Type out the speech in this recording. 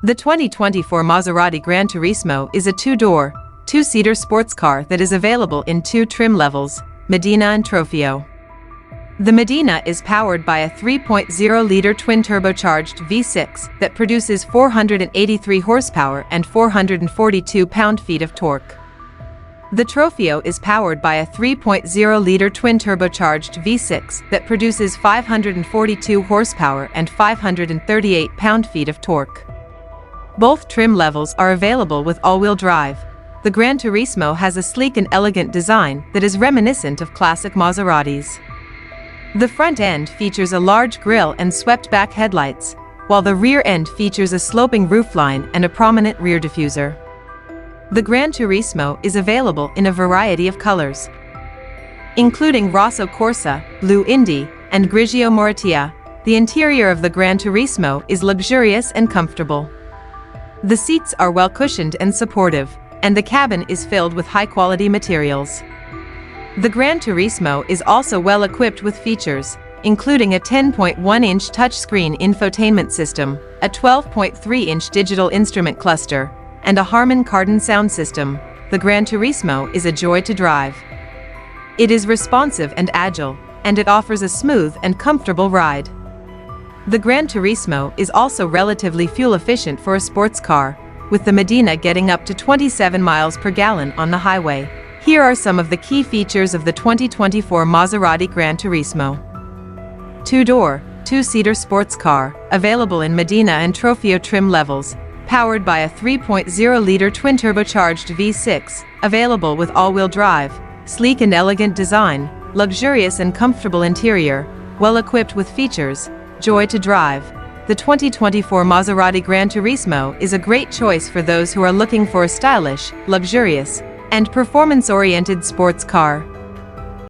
The 2024 Maserati GranTurismo is a two-door, two-seater sports car that is available in two trim levels, Medina and Trofeo. The Medina is powered by a 3.0-liter twin-turbocharged V6 that produces 483 horsepower and 442 pound-feet of torque. The Trofeo is powered by a 3.0-liter twin-turbocharged V6 that produces 542 horsepower and 538 pound-feet of torque. Both trim levels are available with all-wheel drive. The GranTurismo has a sleek and elegant design that is reminiscent of classic Maseratis. The front end features a large grille and swept-back headlights, while the rear end features a sloping roofline and a prominent rear diffuser. The GranTurismo is available in a variety of colors, including Rosso Corsa, Blue Indy, and Grigio Moratia. The interior of the GranTurismo is luxurious and comfortable. The seats are well cushioned and supportive, and the cabin is filled with high-quality materials. The GranTurismo is also well equipped with features, including a 10.1-inch touchscreen infotainment system, a 12.3-inch digital instrument cluster, and a Harman Kardon sound system. The GranTurismo is a joy to drive. It is responsive and agile, and it offers a smooth and comfortable ride. The GranTurismo is also relatively fuel-efficient for a sports car, with the Medina getting up to 27 miles per gallon on the highway. Here are some of the key features of the 2024 Maserati GranTurismo. Two-door, two-seater sports car, available in Medina and Trofeo trim levels, powered by a 3.0-liter twin-turbocharged V6, available with all-wheel drive, sleek and elegant design, luxurious and comfortable interior, well-equipped with features, joy to drive. The 2024 Maserati GranTurismo is a great choice for those who are looking for a stylish, luxurious, and performance-oriented sports car.